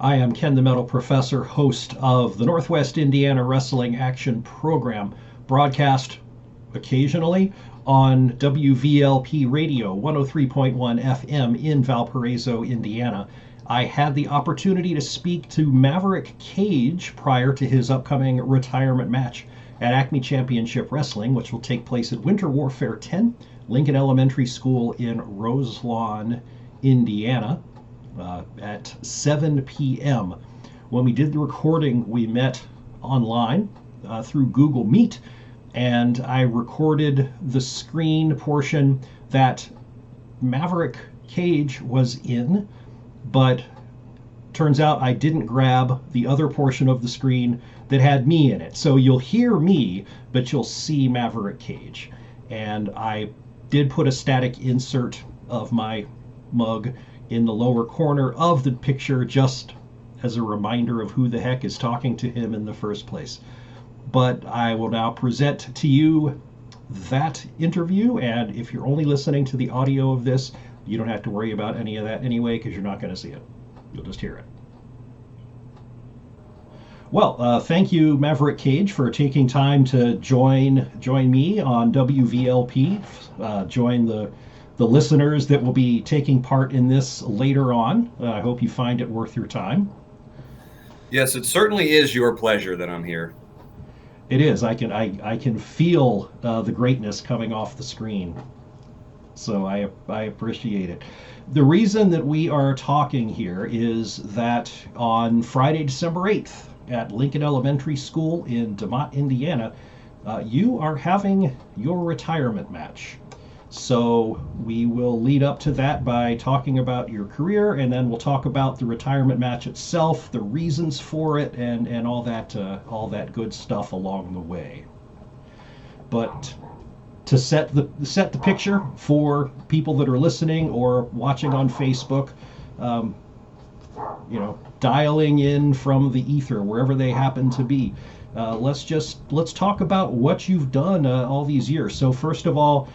I am Ken the Metal Professor, host of the Northwest Indiana Wrestling Action Program, broadcast occasionally on WVLP Radio 103.1 FM in Valparaiso, Indiana. I had the opportunity to speak to Maverick Cage prior to his upcoming retirement match at ACME Championship Wrestling, which will take place at Winter Warfare 10, Lincoln Elementary School in Roselawn, Indiana, at 7 p.m. When we did the recording, we met online through Google Meet, and I recorded the screen portion that Maverick Cage was in, but turns out I didn't grab the other portion of the screen that had me in it. So you'll hear me, but you'll see Maverick Cage. And I did put a static insert of my mug in the lower corner of the picture just as a reminder of who the heck is talking to him in the first place. But I will now present to you that interview, and if you're only listening to the audio of this, you don't have to worry about any of that anyway, because you're not going to see it. You'll just hear it. Well, thank you, Maverick Cage, for taking time to join me on WVLP, join the listeners that will be taking part in this later on. I hope you find it worth your time. Yes, it certainly is your pleasure that I'm here. It is. I can feel the greatness coming off the screen. So I appreciate it. The reason that we are talking here is that on Friday, December 8th, at Lincoln Elementary School in DeMott, Indiana, you are having your retirement match. So we will lead up to that by talking about your career, and then we'll talk about the retirement match itself, the reasons for it, and all that good stuff along the way. But to set the picture for people that are listening or watching on Facebook, dialing in from the ether wherever they happen to be, let's talk about what you've done all these years. So first of all,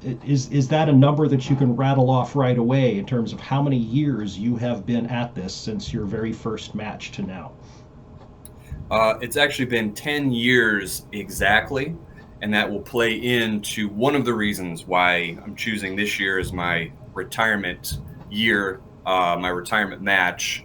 is that a number that you can rattle off right away in terms of how many years you have been at this since your very first match to now? It's actually been 10 years exactly, and that will play into one of the reasons why I'm choosing this year as my retirement year, my retirement match,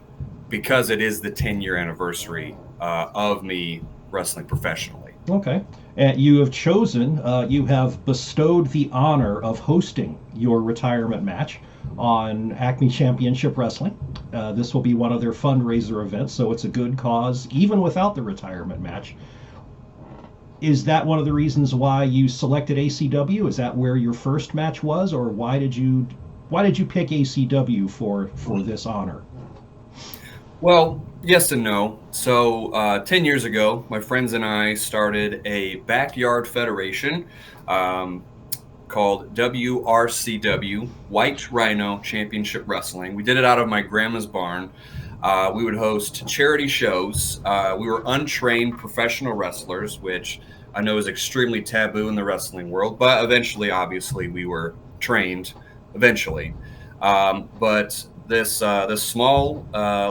because it is the 10-year anniversary of me wrestling professionally. Okay. And you have chosen, you have bestowed the honor of hosting your retirement match on ACME Championship Wrestling. This will be one of their fundraiser events, so it's a good cause, even without the retirement match. Is that one of the reasons why you selected ACW? Is that where your first match was, or why did you pick ACW for this honor? Well, yes and no. So 10 years ago, my friends and I started a backyard federation called WRCW, White Rhino Championship Wrestling. We did it out of my grandma's barn. We would host charity shows. We were untrained professional wrestlers, which I know is extremely taboo in the wrestling world, but eventually, obviously, we were trained eventually. But this small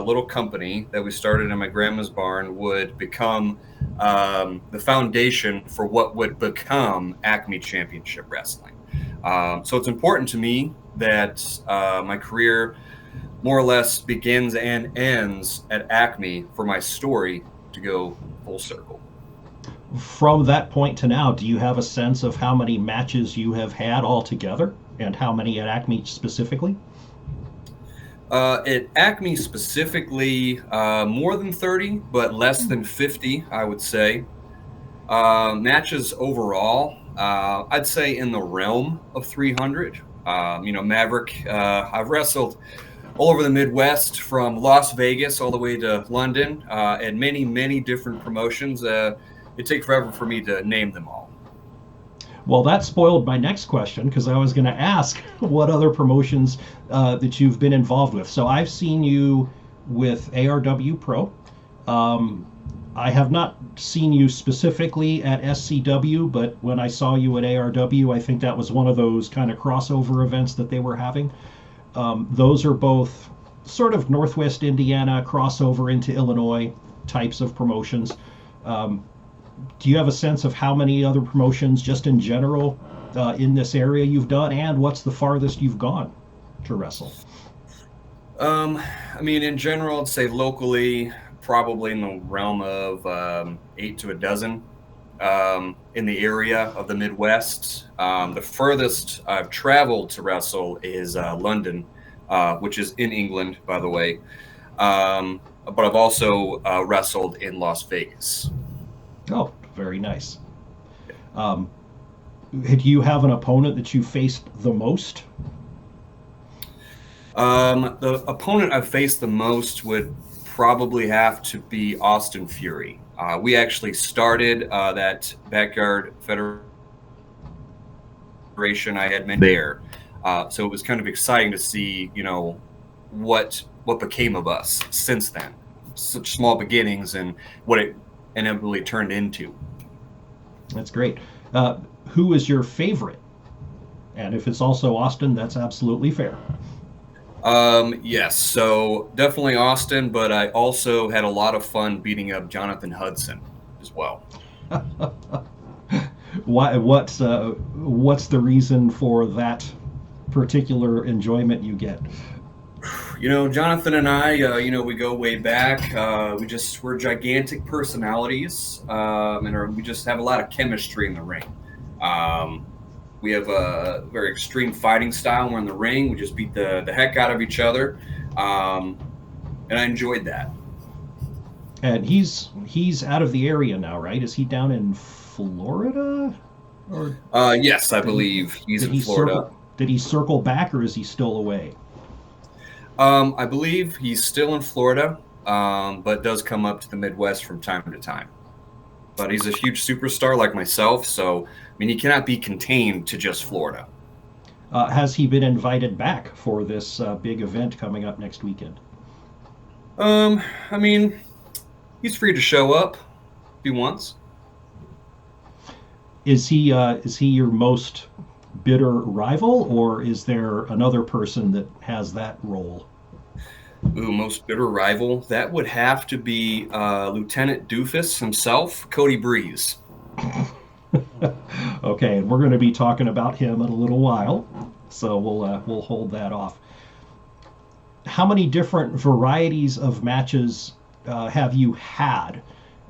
little company that we started in my grandma's barn would become the foundation for what would become ACME Championship Wrestling. So it's important to me that my career more or less begins and ends at ACME for my story to go full circle. From that point to now, do you have a sense of how many matches you have had altogether, and how many at ACME specifically? At ACME specifically, more than 30, but less than 50, I would say. Matches overall, I'd say in the realm of 300. Maverick, I've wrestled all over the Midwest, from Las Vegas all the way to London, and many, many different promotions. It'd take forever for me to name them all. Well, that spoiled my next question, because I was going to ask what other promotions that you've been involved with. So I've seen you with ARW Pro. I have not seen you specifically at SCW, but when I saw you at ARW, I think that was one of those kind of crossover events that they were having. Those are both sort of Northwest Indiana crossover into Illinois types of promotions. Do you have a sense of how many other promotions, just in general, in this area you've done, and what's the farthest you've gone to wrestle? I mean, in general, I'd say locally, probably in the realm of 8 to a dozen in the area of the Midwest. The furthest I've traveled to wrestle is London, which is in England, by the way. But I've also wrestled in Las Vegas. Oh, very nice. Do you have an opponent that you faced the most? The opponent I've faced the most would probably have to be Austin Fury. We actually started that Backyard Federation I had mentioned there. So it was kind of exciting to see, what became of us since then. Such small beginnings and what it inevitably turned into. That's great. Who is your favorite? And if it's also Austin, that's absolutely fair. Yes, so definitely Austin, but I also had a lot of fun beating up Jonathan Hudson as well. What's the reason for that particular enjoyment you get? Jonathan and I, we go way back. We're gigantic personalities, and we just have a lot of chemistry in the ring. We have a very extreme fighting style. We're in the ring. We just beat the heck out of each other, and I enjoyed that. And he's out of the area now, right? Is he down in Florida? Or yes, I believe he's in Florida. Did he circle back, or is he still away? I believe he's still in Florida, but does come up to the Midwest from time to time. But he's a huge superstar like myself, so he cannot be contained to just Florida. Has he been invited back for this big event coming up next weekend? He's free to show up if he wants. Is he your most bitter rival, or is there another person that has that role? Ooh, most bitter rival? That would have to be Lieutenant Doofus himself, Cody Breeze. Okay, and we're going to be talking about him in a little while, so we'll hold that off. How many different varieties of matches have you had?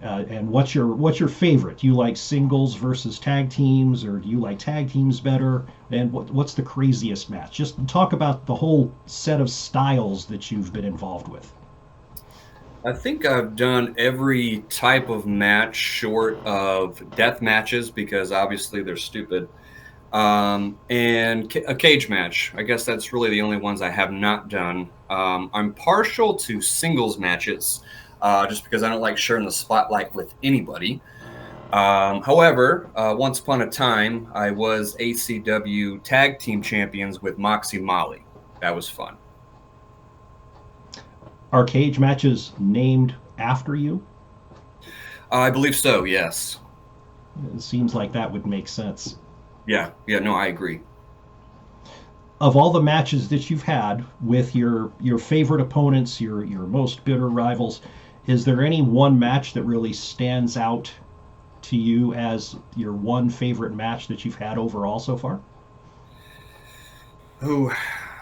And what's your favorite? Do you like singles versus tag teams, or do you like tag teams better? And what's the craziest match? Just talk about the whole set of styles that you've been involved with. I think I've done every type of match short of death matches, because obviously they're stupid. And a cage match. I guess that's really the only ones I have not done. I'm partial to singles matches. Just because I don't like sharing the spotlight with anybody. However, once upon a time, I was ACW Tag Team Champions with Moxie Molly. That was fun. Are cage matches named after you? I believe so, yes. It seems like that would make sense. Yeah, no, I agree. Of all the matches that you've had with your favorite opponents, your most bitter rivals, is there any one match that really stands out to you as your one favorite match that you've had overall so far? Oh,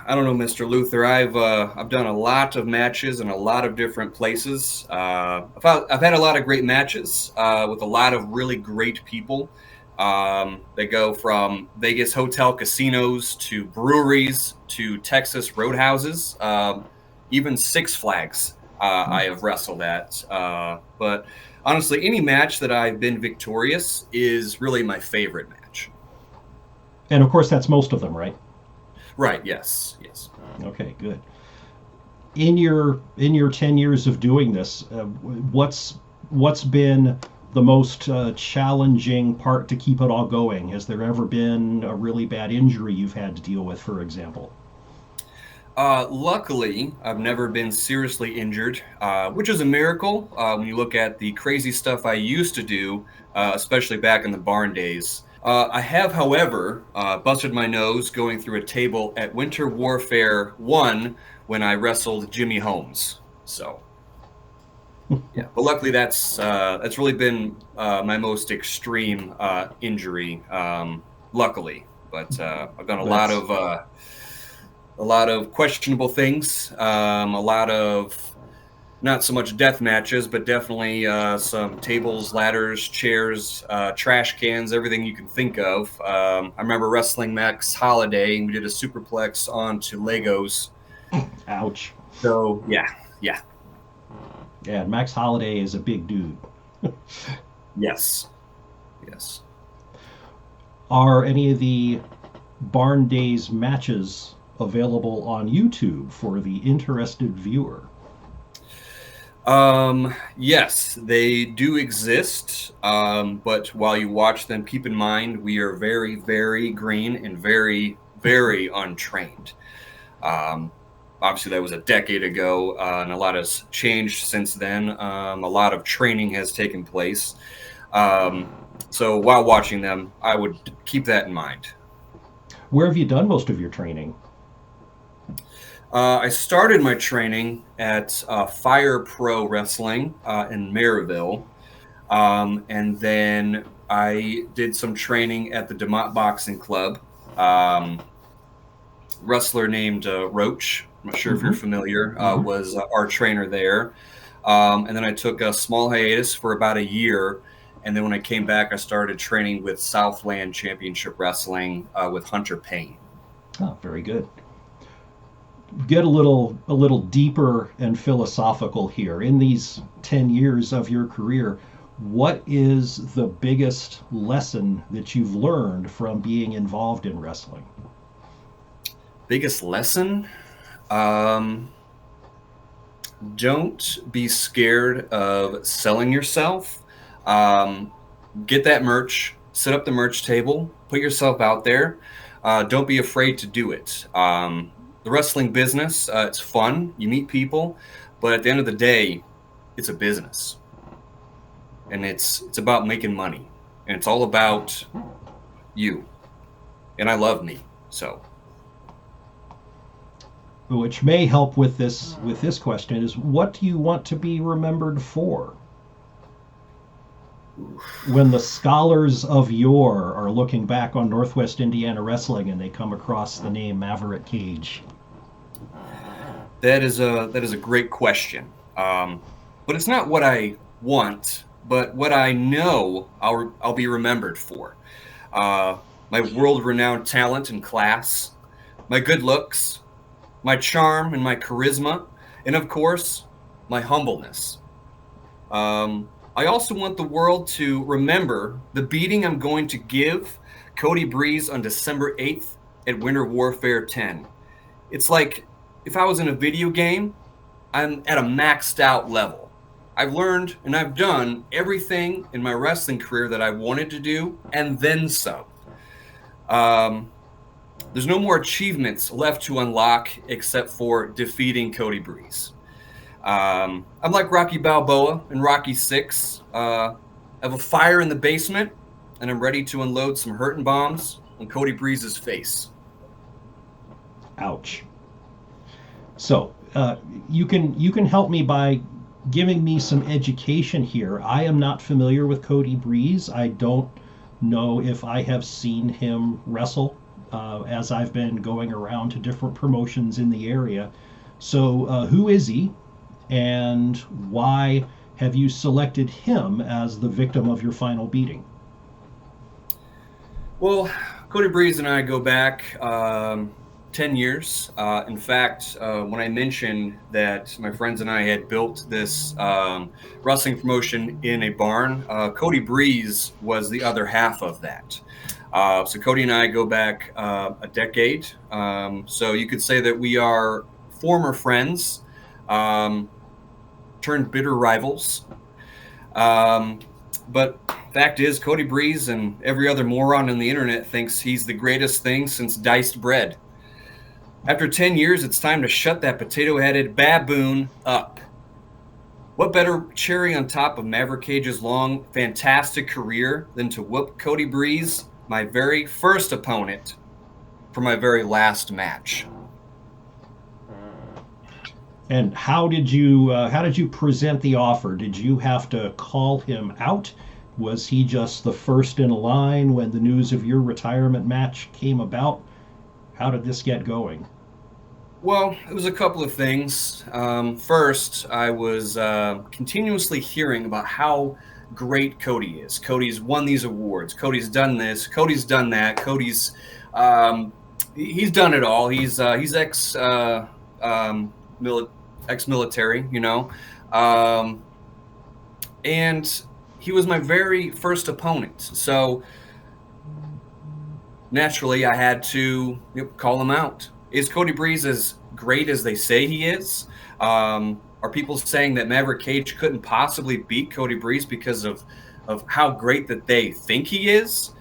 I don't know, Mr. Luther. I've done a lot of matches in a lot of different places. I've had a lot of great matches with a lot of really great people. They go from Vegas hotel casinos to breweries to Texas roadhouses, even Six Flags. I have wrestled at. But honestly, any match that I've been victorious is really my favorite match. And of course, that's most of them, right? Right, yes. Okay, good. In your 10 years of doing this, what's been the most challenging part to keep it all going? Has there ever been a really bad injury you've had to deal with, for example? Luckily, I've never been seriously injured, which is a miracle when you look at the crazy stuff I used to do, especially back in the barn days. I have, however, busted my nose going through a table at Winter Warfare 1 when I wrestled Jimmy Holmes. So, yeah. But luckily, that's really been my most extreme injury. Luckily, but I've done a lot of questionable things. A lot of not so much death matches, but definitely some tables, ladders, chairs, trash cans, everything you can think of. I remember wrestling Max Holiday, and we did a superplex onto Legos. Ouch. So, yeah. Yeah, Max Holiday is a big dude. Yes. Are any of the Barn Days matches available on YouTube for the interested viewer? Yes, they do exist. But while you watch them, keep in mind we are very, very green and very, very untrained. Obviously, that was a decade ago, and a lot has changed since then. A lot of training has taken place. So while watching them, I would keep that in mind. Where have you done most of your training? I started my training at Fire Pro Wrestling in Maryville. And then I did some training at the DeMott Boxing Club. Wrestler named Roach, I'm not sure if you're familiar, was our trainer there. And then I took a small hiatus for about a year. And then when I came back, I started training with Southland Championship Wrestling with Hunter Payne. Oh, very good. Get a little deeper and philosophical here. In these 10 years of your career, what is the biggest lesson that you've learned from being involved in wrestling? Biggest lesson? Don't be scared of selling yourself. Get that merch, set up the merch table, put yourself out there. Don't be afraid to do it. The wrestling business, it's fun. You meet people, but at the end of the day, it's a business. And it's about making money. And it's all about you. And I love me, so. Which may help with this question is, what do you want to be remembered for? When the scholars of yore are looking back on Northwest Indiana wrestling and they come across the name Maverick Cage. That is a great question. But it's not what I want, but what I know I'll be remembered for. My world-renowned talent and class, my good looks, my charm and my charisma, and of course, my humbleness. I also want the world to remember the beating I'm going to give Cody Breeze on December 8th at Winter Warfare 10. It's like if I was in a video game, I'm at a maxed out level. I've learned and I've done everything in my wrestling career that I wanted to do, and then some. There's no more achievements left to unlock except for defeating Cody Breeze. I'm like Rocky Balboa in Rocky 6. I have a fire in the basement, and I'm ready to unload some hurting bombs on Cody Breeze's face. Ouch. So you can help me by giving me some education here. I am not familiar with Cody Breeze. I don't know if I have seen him wrestle as I've been going around to different promotions in the area. So who is he, and why have you selected him as the victim of your final beating? Well, Cody Breeze and I go back 10 years. In fact, when I mentioned that my friends and I had built this wrestling promotion in a barn, Cody Breeze was the other half of that. So Cody and I go back a decade. So you could say that we are former friends turned bitter rivals. But fact is, Cody Breeze and every other moron on the internet thinks he's the greatest thing since diced bread. After 10 years, it's time to shut that potato-headed baboon up. What better cherry on top of Maverick Cage's long, fantastic career than to whoop Cody Breeze, my very first opponent, for my very last match? And how did you present the offer? Did you have to call him out? Was he just the first in line when the news of your retirement match came about? How did this get going? Well, it was a couple of things. First, I was continuously hearing about how great Cody is. Cody's won these awards. Cody's done this. Cody's done that. Cody's he's done it all. He's ex-military, and he was my very first opponent. So naturally, I had to call him out. Is Cody Breeze as great as they say he is? Are people saying that Maverick Cage couldn't possibly beat Cody Breeze because of how great that they think he is?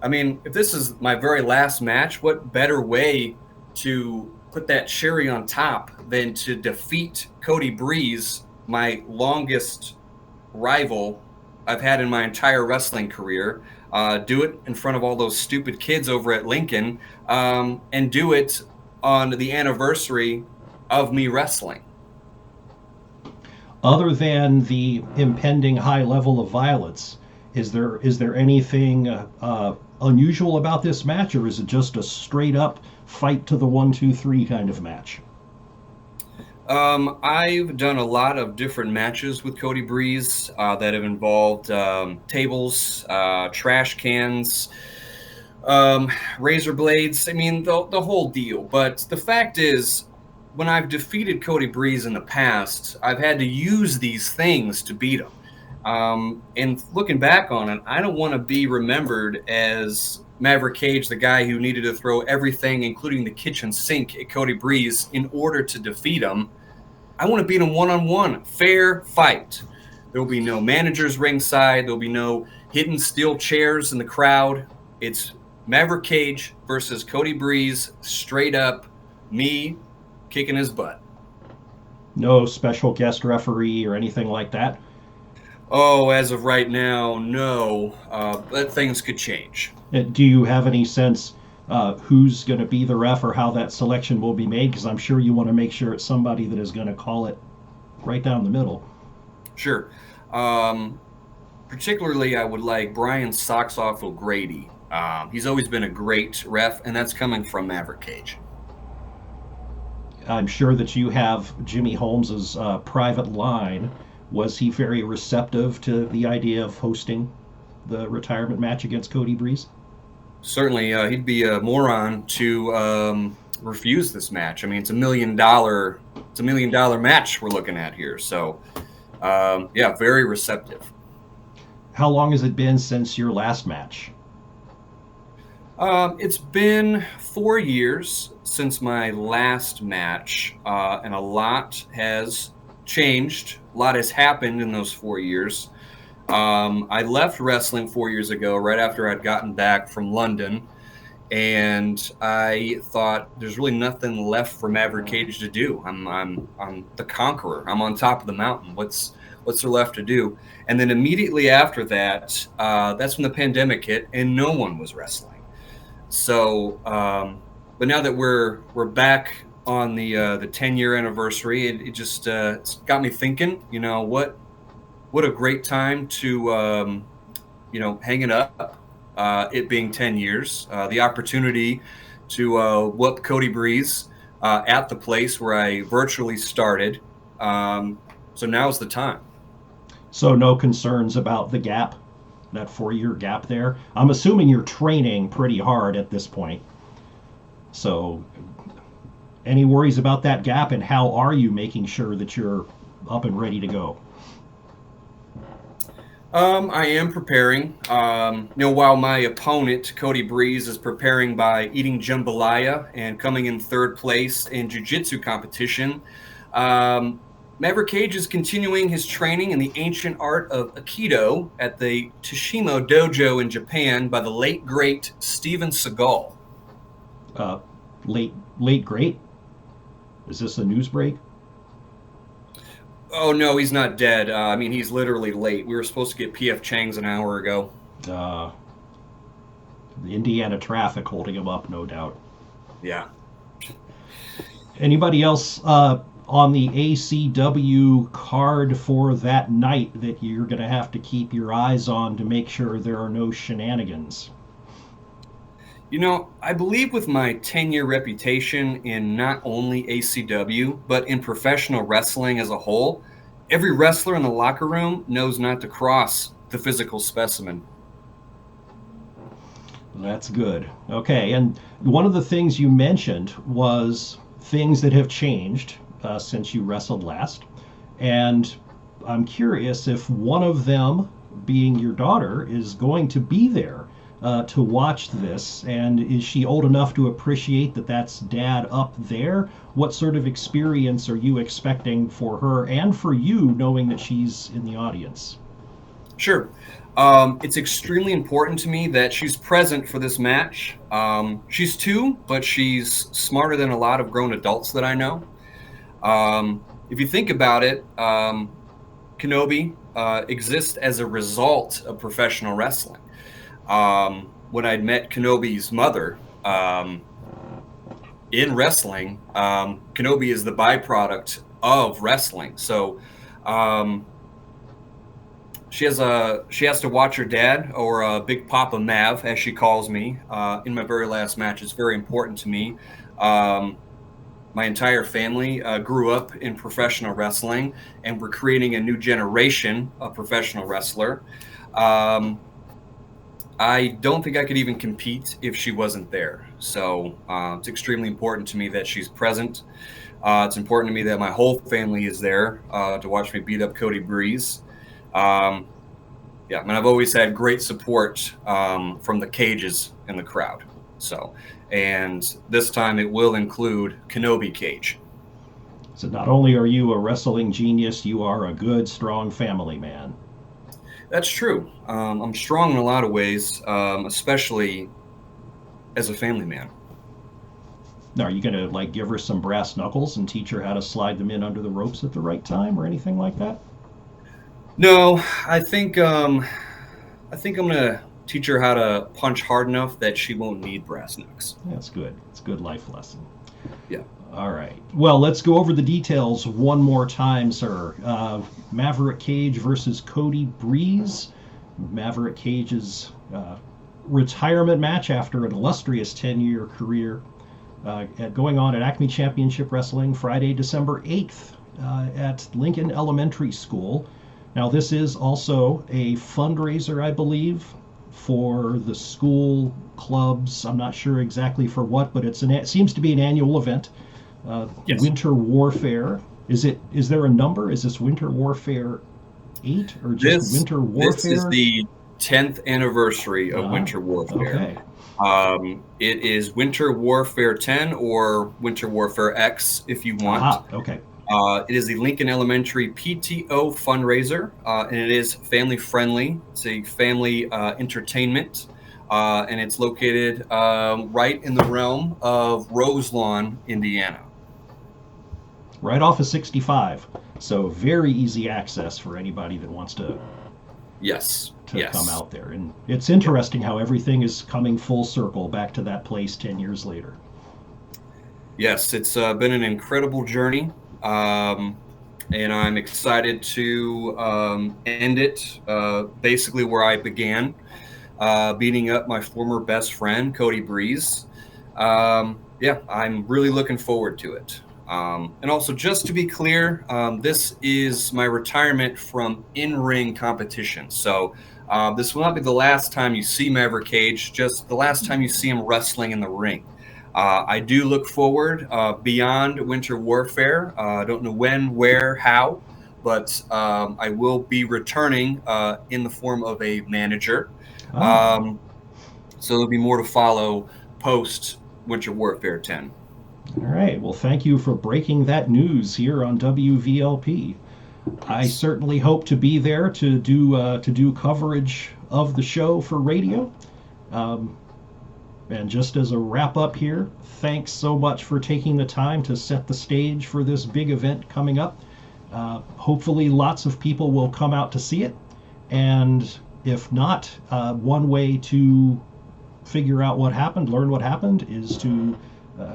I mean, if this is my very last match, what better way to put that cherry on top than to defeat Cody Breeze, my longest rival I've had in my entire wrestling career? Do it in front of all those stupid kids over at Lincoln, and do it on the anniversary of me wrestling. Other than the impending high level of violence, is there anything unusual about this match, or is it just a straight up fight to the 1, 2, 3 kind of match? I've done a lot of different matches with Cody Breeze that have involved tables, trash cans, razor blades. I mean, the whole deal. But the fact is, when I've defeated Cody Breeze in the past, I've had to use these things to beat him. And looking back on it, I don't want to be remembered as Maverick Cage, the guy who needed to throw everything, including the kitchen sink, at Cody Breeze in order to defeat him. I want to beat him one-on-one, fair fight. There will be no managers ringside. There will be no hidden steel chairs in the crowd. It's Maverick Cage versus Cody Breeze, straight up, me kicking his butt. No special guest referee or anything like that? Oh, as of right now, no. But things could change. Do you have any sense who's going to be the ref or how that selection will be made? Because I'm sure you want to make sure it's somebody that is going to call it right down the middle. Sure. Particularly, I would like Brian Socks Off O'Grady. He's always been a great ref, and that's coming from Maverick Cage. I'm sure that you have Jimmy Holmes's private line. Was he very receptive to the idea of hosting the retirement match against Cody Breeze? Certainly, he'd be a moron to refuse this match. I mean, it's $1 million match we're looking at here. So, yeah, very receptive. How long has it been since your last match? It's been 4 years since my last match, and a lot has changed. A lot has happened in those 4 years. I left wrestling 4 years ago, right after I'd gotten back from London, and I thought there's really nothing left for Maverick Cage to do. I'm the conqueror. I'm on top of the mountain. What's there left to do? And then immediately after that, that's when the pandemic hit, and no one was wrestling. So, but now that we're back on the 10-year anniversary, it just it's got me thinking. What a great time to hang it up. It being 10 years, the opportunity to whoop Cody Breeze at the place where I virtually started. So now's the time. So no concerns about the gap, that 4-year gap there. I'm assuming you're training pretty hard at this point. So any worries about that gap, and how are you making sure that you're up and ready to go? I am preparing. While my opponent, Cody Breeze, is preparing by eating jambalaya and coming in third place in jiu-jitsu competition, Maverick Cage is continuing his training in the ancient art of Aikido at the Tashimo Dojo in Japan by the late, great Steven Seagal. Late great? Is this a news break? Oh, no, he's not dead. He's literally late. We were supposed to get P.F. Chang's an hour ago. The Indiana traffic holding him up, no doubt. Yeah. Anybody else on the ACW card for that night that you're going to have to keep your eyes on to make sure there are no shenanigans? You know, I believe with my 10-year reputation in not only ACW, but in professional wrestling as a whole, every wrestler in the locker room knows not to cross the physical specimen. That's good. Okay, and one of the things you mentioned was things that have changed since you wrestled last. And I'm curious if one of them, being your daughter, is going to be there to watch this. And is she old enough to appreciate that that's dad up there? What sort of experience are you expecting for her and for you, knowing that she's in the audience? Sure. It's extremely important to me that she's present for this match. She's 2, but she's smarter than a lot of grown adults that I know. If you think about it, Kenobi exists as a result of professional wrestling. When I'd met Kenobi's mother in wrestling, Kenobi is the byproduct of wrestling. So she has to watch her dad, or Big Papa Mav, as she calls me, in my very last match. It's very important to me. My entire family grew up in professional wrestling, and we're creating a new generation of professional wrestler. I don't think I could even compete if she wasn't there. So it's extremely important to me that she's present. It's important to me that my whole family is there to watch me beat up Cody Breeze. Yeah, I mean, I've always had great support from the cages in the crowd. So, and this time it will include Kenobi Cage. So not only are you a wrestling genius, you are a good, strong family man. That's true. I'm strong in a lot of ways, especially as a family man. Now, are you going to like give her some brass knuckles and teach her how to slide them in under the ropes at the right time or anything like that? No, I think I'm gonna teach her how to punch hard enough that she won't need brass knucks. That's good. It's a good life lesson. Yeah. All right. Well, let's go over the details one more time, sir. Maverick Cage versus Cody Breeze. Maverick Cage's retirement match after an illustrious 10-year career going on at ACME Championship Wrestling Friday, December 8th at Lincoln Elementary School. Now, this is also a fundraiser, I believe, for the school clubs. I'm not sure exactly for what, but it seems to be an annual event. Yes. Winter Warfare. Is there a number? Is this Winter Warfare 8 or just Winter Warfare? This is the 10th anniversary of Winter Warfare. Okay. It is Winter Warfare 10 or Winter Warfare X if you want. Okay. It is the Lincoln Elementary PTO fundraiser, and it is family friendly. It's a family entertainment, and it's located right in the realm of Roselawn, Indiana. Right off of 65, so very easy access for anybody that wants to. Yes. Come out there, and it's interesting how everything is coming full circle back to that place 10 years later. Yes, it's been an incredible journey. And I'm excited to end it basically where I began, beating up my former best friend, Cody Breeze. Yeah, I'm really looking forward to it. And also, just to be clear, this is my retirement from in-ring competition. So this will not be the last time you see Maverick Cage, just the last time you see him wrestling in the ring. I do look forward beyond Winter Warfare. I don't know when, where, how, but I will be returning in the form of a manager. So there'll be more to follow post Winter Warfare 10. All right. Well, thank you for breaking that news here on WVLP. I certainly hope to be there to do coverage of the show for radio. And just as a wrap up here, thanks so much for taking the time to set the stage for this big event coming up. Hopefully lots of people will come out to see it. And if not, one way to figure out what happened, learn what happened, is to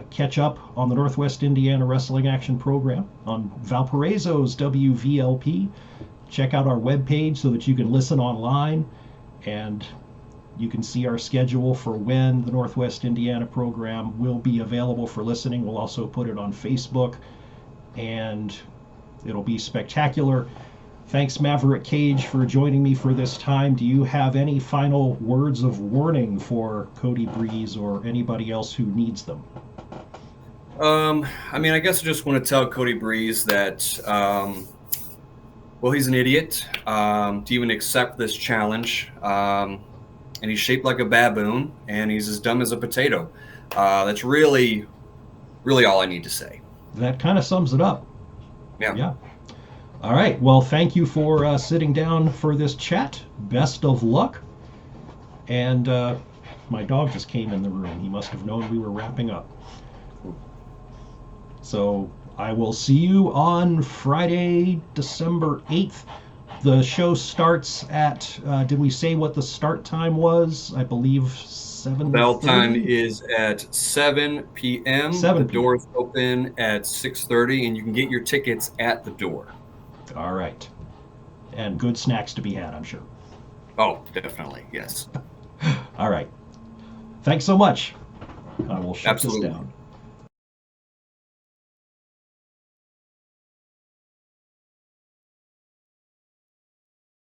catch up on the Northwest Indiana Wrestling Action Program on Valparaiso's WVLP. Check out our webpage so that you can listen online, and you can see our schedule for when the Northwest Indiana program will be available for listening. We'll also put it on Facebook, and it'll be spectacular. Thanks, Maverick Cage, for joining me for this time. Do you have any final words of warning for Cody Breeze or anybody else who needs them? I mean, I guess I just want to tell Cody Breeze that, well, he's an idiot to even accept this challenge. And he's shaped like a baboon, and he's as dumb as a potato. That's really, really all I need to say. That kind of sums it up. Yeah. All right. Well, thank you for sitting down for this chat. Best of luck. And my dog just came in the room. He must have known we were wrapping up. So I will see you on Friday, December 8th. The show starts at, did we say what the start time was? I believe 7. Bell time is at 7 p.m. 7 The doors open at 6:30, and you can get your tickets at the door. All right. And good snacks to be had, I'm sure. Oh, definitely, yes. All right. Thanks so much. I will shut Absolutely. this down.